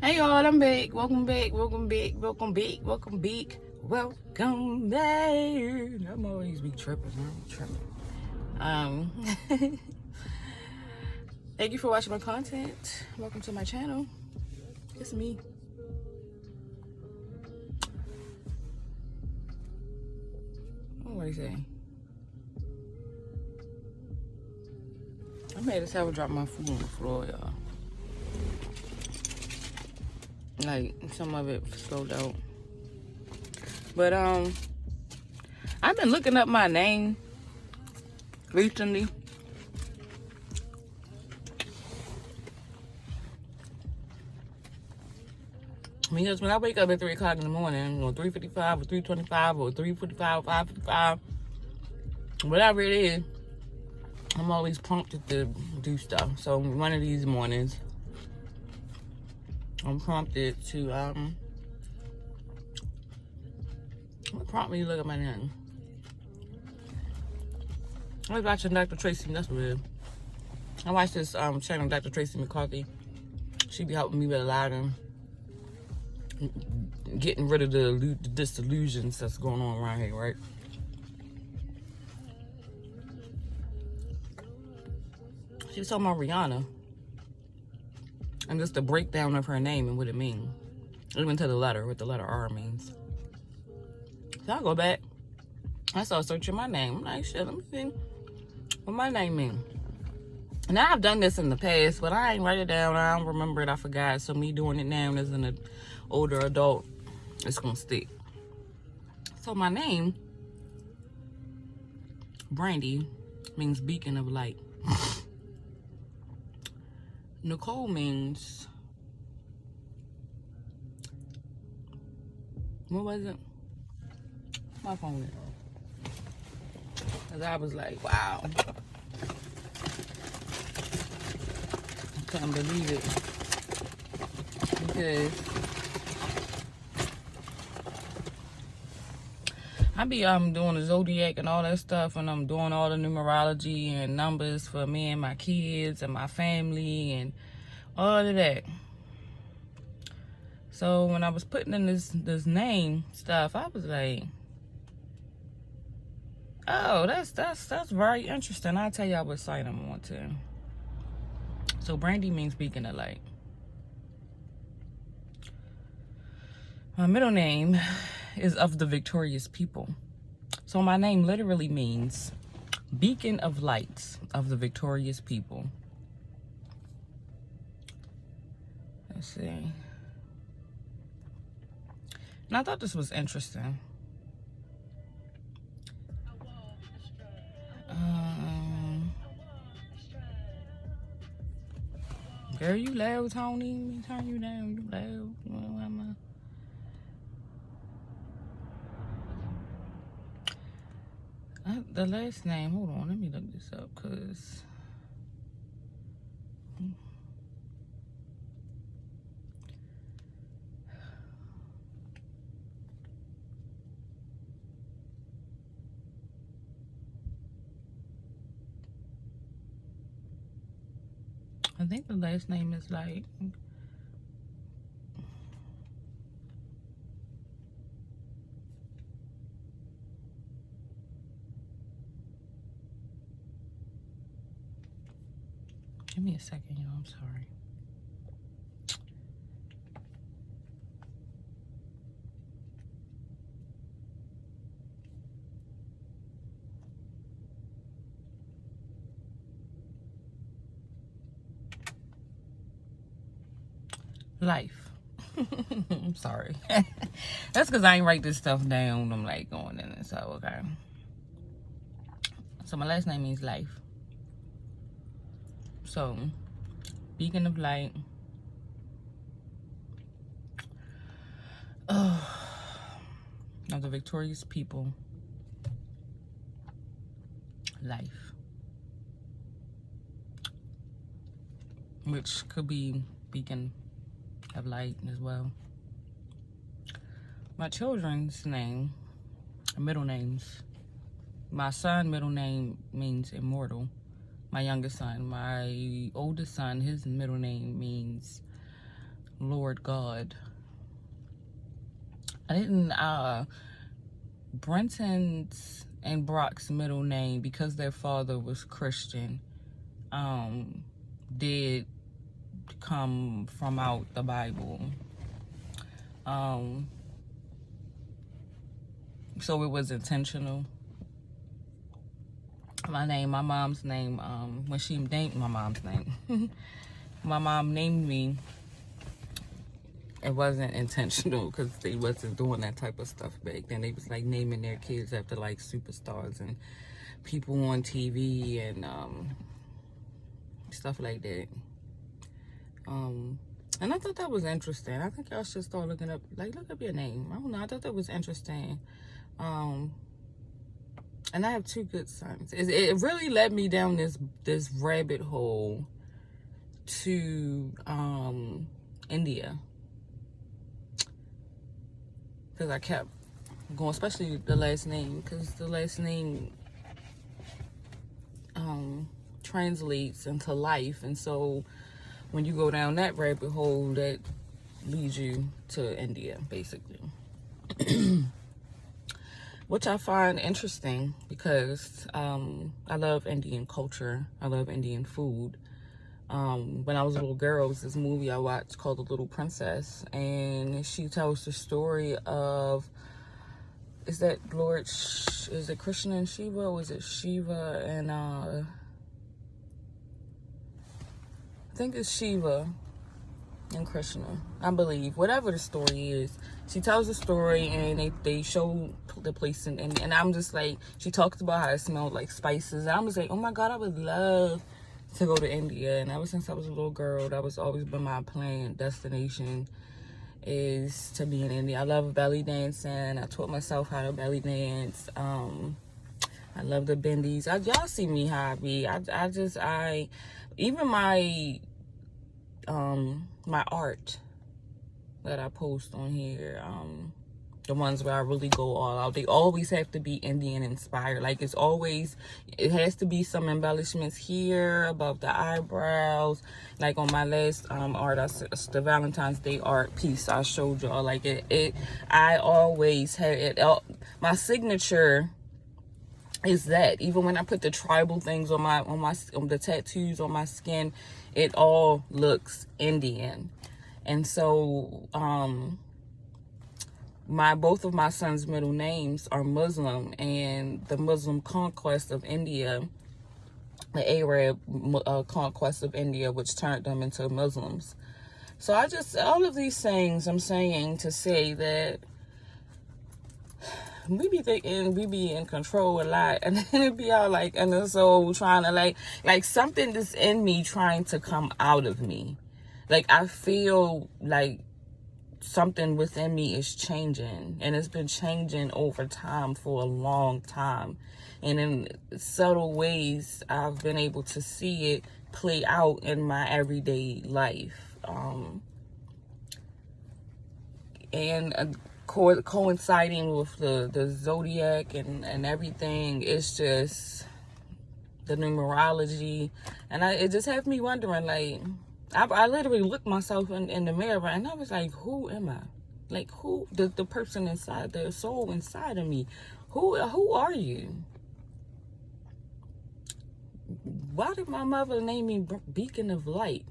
Hey y'all, I'm back. Welcome back. Welcome back. Welcome back. Welcome back. Welcome back. I'm always be tripping. Thank you for watching my content. Welcome to my channel. It's me. What do you say? I made this have drop my food on the floor, y'all. Like some of it spilled out. But I've been looking up my name recently. Because when I wake up at 3 o'clock in the morning, or 3:55 or 3:25 or 3:45 or 5:55, whatever it is, I'm always prompted to do stuff. So one of these mornings, I'm prompted to prompt me to look at my name. I was watching Dr. Tracy. That's what it is. I watched this channel, Dr. Tracy McCarthy. She be helping me with a lot of getting rid of the disillusions that's going on around here, right? She was talking about Rihanna and just the breakdown of her name and what it means. Even to the letter, what the letter R means. So I go back. I started searching my name. I'm like, shit, let me see what my name means. Now, I've done this in the past, but I ain't write it down. I don't remember it. I forgot. So me doing it now as an older adult, it's going to stick. So my name, Brandy, means beacon of light. Nicole means, what was it? My phone went off. Because I was like, wow. I couldn't believe it. Because I be doing the zodiac and all that stuff, and I'm doing all the numerology and numbers for me and my kids and my family and all of that. So when I was putting in this name stuff, I was like, oh, that's very interesting. I'll tell y'all what site I'm on to. So Brandy means beacon of light. My middle name is of the victorious people. So my name literally means beacon of light of the victorious people. Let's see. And I thought this was interesting. Girl, you loud, Tony. Let me turn you down. You loud. The last name, hold on, let me look this up, because I think the last name is like, give me a second, y'all, I'm sorry. Life. I'm sorry. That's because I ain't write this stuff down. I'm like going in it, so okay. So my last name means life. So, beacon of light. Of the victorious people. Life. Which could be beacon of light as well. My children's name, middle names. My son, middle name means immortal. My youngest son. My oldest son, his middle name means Lord God. I didn't, Brenton's and Brock's middle name, because their father was Christian, did come from out the Bible. So it was intentional. My mom's name, when she named my mom's name, my mom named me, it wasn't intentional because they wasn't doing that type of stuff back then. They was like naming their kids after like superstars and people on TV and stuff like that. And I thought that was interesting. I think y'all should start looking up, like, look up your name. I don't know. I thought that was interesting. And I have 2 good sons. It really led me down this rabbit hole to India, because I kept going, especially the last name, because the last name translates into life, and so when you go down that rabbit hole, that leads you to India, basically. Which I find interesting because I love Indian culture. I love Indian food. When I was a little girl, it was this movie I watched called The Little Princess, and she tells the story of, is it Krishna and Shiva, or is it Shiva and I think it's Shiva and Krishna, I believe. Whatever the story is, she tells the story, and they show the place in India, and I'm just like, she talks about how it smelled like spices, and I'm just like, oh my God, I would love to go to India. And ever since I was a little girl, that was always been my plan, destination, is to be in India. I love belly dancing. I taught myself how to belly dance. I love the bendies. Y'all see me how I be. Even my art that I post on here, the ones where I really go all out, they always have to be Indian inspired. Like, it has to be some embellishments here above the eyebrows. Like on my last art, the Valentine's Day art piece I showed y'all, like I always had it. My signature is that even when I put the tribal things on the tattoos on my skin, it all looks Indian. And so both of my sons' middle names are Muslim, and the Muslim conquest of India, the Arab conquest of India, which turned them into Muslims. So all of these things I'm saying to say that we be thinking we be in control a lot, and then it be all like, and so trying to like something that's in me trying to come out of me. Like, I feel like something within me is changing, and it's been changing over time for a long time, and in subtle ways I've been able to see it play out in my everyday life, and coinciding with the zodiac and everything. It's just the numerology, and it just has me wondering, like, I literally looked myself in the mirror, and I was like, who am I? Like, who, the person inside, the soul inside of me, who are you? Why did my mother name me Beacon of Light,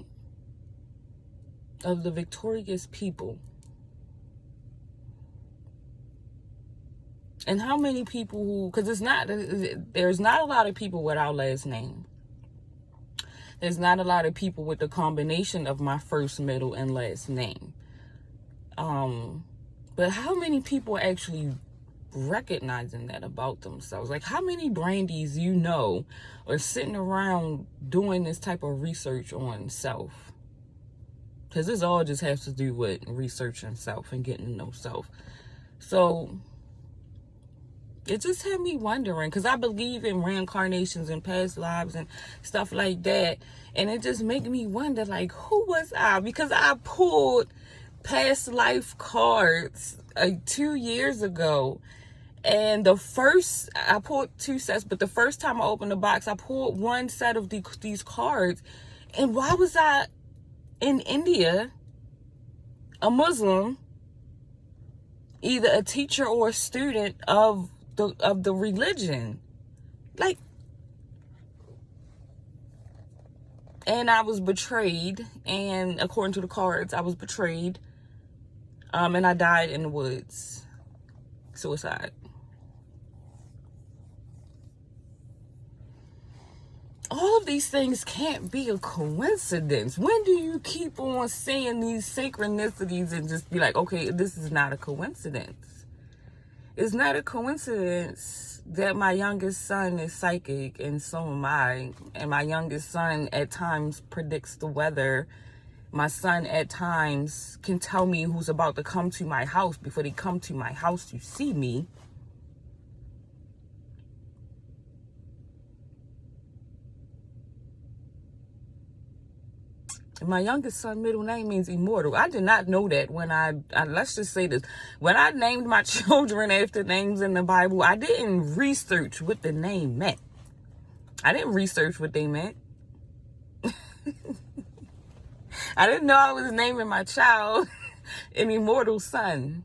of the victorious people? And how many people because there's not a lot of people with our last name. There's not a lot of people with the combination of my first, middle, and last name. But how many people are actually recognizing that about themselves? Like, how many brandies are sitting around doing this type of research on self? Because this all just has to do with researching self and getting to know self. So it just had me wondering, because I believe in reincarnations and past lives and stuff like that. And it just made me wonder, like, who was I? Because I pulled past life cards 2 years ago. And I pulled 2 sets, but the first time I opened the box, I pulled 1 set of these cards. And why was I in India a Muslim, either a teacher or a student of the religion. Like, and I was betrayed, and according to the cards, I was betrayed, and I died in the woods. Suicide. All of these things can't be a coincidence. When do you keep on saying these synchronicities and just be like, okay, this is not a coincidence? It's not a coincidence that my youngest son is psychic, and so am I. And my youngest son at times predicts the weather. My son at times can tell me who's about to come to my house before they come to my house to see me. My youngest son middle name means immortal. I did not know that when I let's just say this. When I named my children after names in the Bible, I didn't research what the name meant. I didn't research what they meant. I didn't know I was naming my child an immortal son.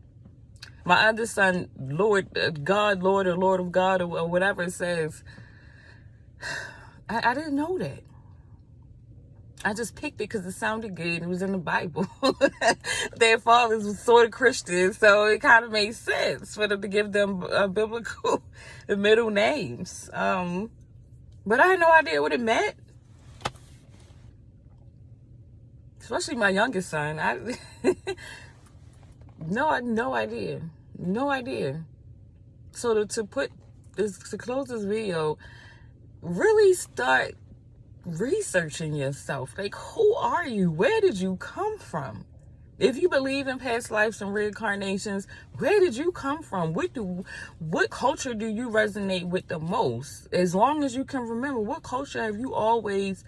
My other son, Lord God, Lord, or Lord of God, or whatever it says. I didn't know that. I just picked it because it sounded good. It was in the Bible. Their fathers were sort of Christians, so it kind of made sense for them to give them biblical middle names. But I had no idea what it meant. Especially my youngest son. No idea. No idea. So to close this video, really start researching yourself. Like, who are you? Where did you come from? If you believe in past lives and reincarnations, where did you come from? What culture do you resonate with the most? As long as you can remember, what culture have you always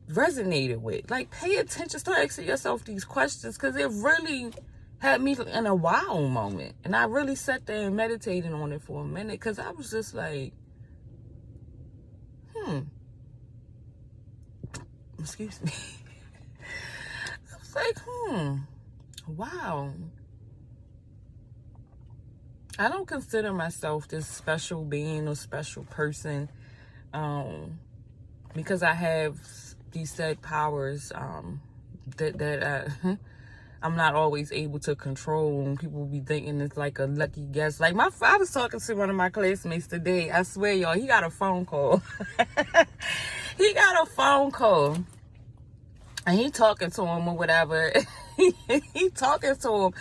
resonated with? Like, pay attention, start asking yourself these questions, because it really had me in a wow moment. And I really sat there and meditated on it for a minute, because I was just like, excuse me. I was like, wow. I don't consider myself this special being or special person, because I have these said powers that I'm not always able to control. And people be thinking it's like a lucky guess. Like, I was talking to one of my classmates today. I swear, y'all, he got a phone call. He got a phone call. And he talking to him or whatever. He talking to him.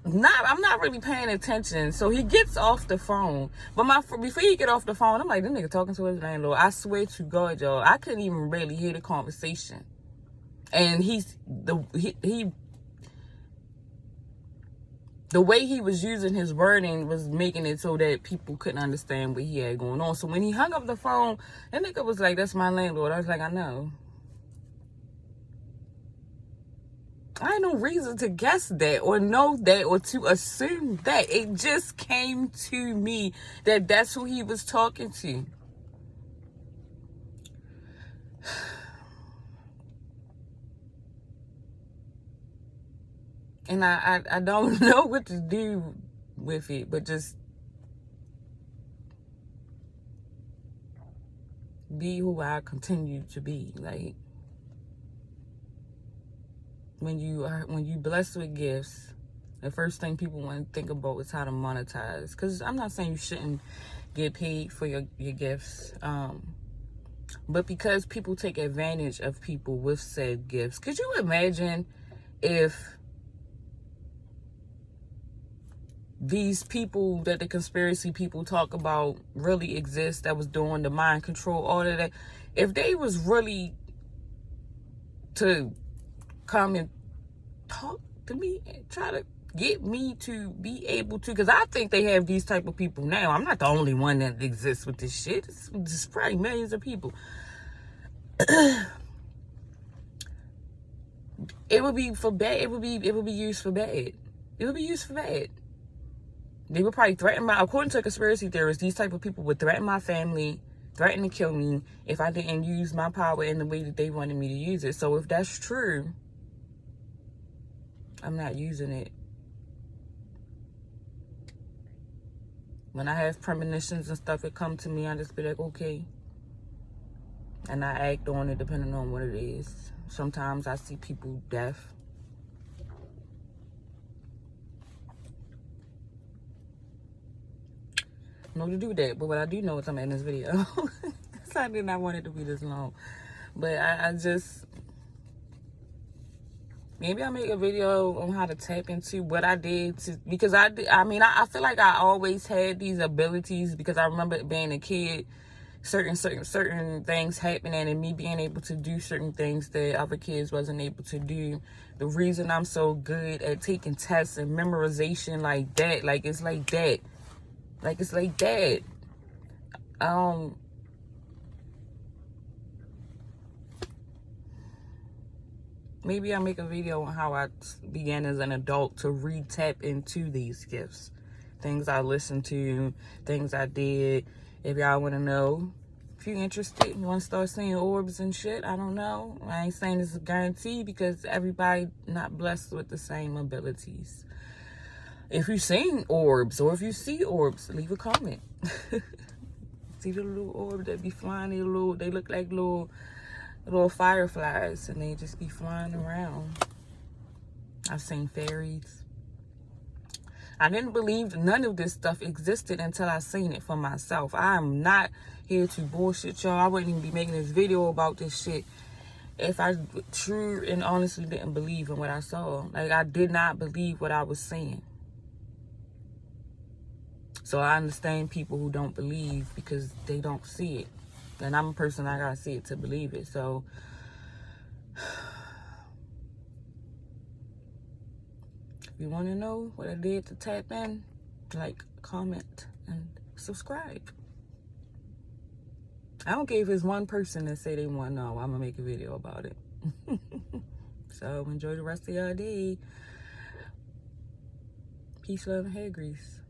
I'm not really paying attention. So he gets off the phone. But before he get off the phone, I'm like, this nigga talking to his landlord. I swear to God, y'all, I couldn't even really hear the conversation. And the way he was using his wording was making it so that people couldn't understand what he had going on. So when he hung up the phone, that nigga was like, that's my landlord. I was like, I know. I had no reason to guess that or know that or to assume that. It just came to me that that's who he was talking to. And I don't know what to do with it, but just be who I continue to be. Like, when you blessed with gifts, the first thing people want to think about is how to monetize. Because I'm not saying you shouldn't get paid for your gifts, but because people take advantage of people with said gifts. Could you imagine if these people that the conspiracy people talk about really exist, that was doing the mind control, all of that, if they was really to come and talk to me and try to get me to be able to, because I think they have these type of people now. I'm not the only one that exists with this shit. It's probably millions of people. It would be for bad. It would be used for bad. It would be used for bad. They would probably threaten according to conspiracy theorists, these type of people would threaten my family, threaten to kill me if I didn't use my power in the way that they wanted me to use it. So if that's true, I'm not using it. When I have premonitions and stuff, it come to me, I just be like, okay. And I act on it depending on what it is. Sometimes I see people deaf. I know to do that, but what I do know is I'm in this video. So I did not want it to be this long. But I just, maybe I'll make a video on how to tap into what I did because I feel like I always had these abilities because I remember being a kid, certain things happening and me being able to do certain things that other kids wasn't able to do. The reason I'm so good at taking tests and memorization like that, it's like that. Maybe I'll make a video on how I began as an adult to re-tap into these gifts. Things I listened to, things I did. If y'all want to know, if you're interested, you want to start seeing orbs and shit, I don't know. I ain't saying this is a guarantee because everybody not blessed with the same abilities. If you've seen orbs or if you see orbs, leave a comment. See the little orb that be flying, they look like little fireflies and they just be flying around. I've seen fairies. I didn't believe none of this stuff existed until I seen it for myself. I'm not here to bullshit y'all. I wouldn't even be making this video about this shit if I true and honestly didn't believe in what I saw. Like, I did not believe what I was seeing. So I understand people who don't believe because they don't see it. And I'm a person, I gotta see it to believe it. So if you want to know what I did to tap in, like, comment, and subscribe. I don't care if it's one person that say they want to know. I'm gonna make a video about it. So enjoy the rest of your day. Peace, love, and hair grease.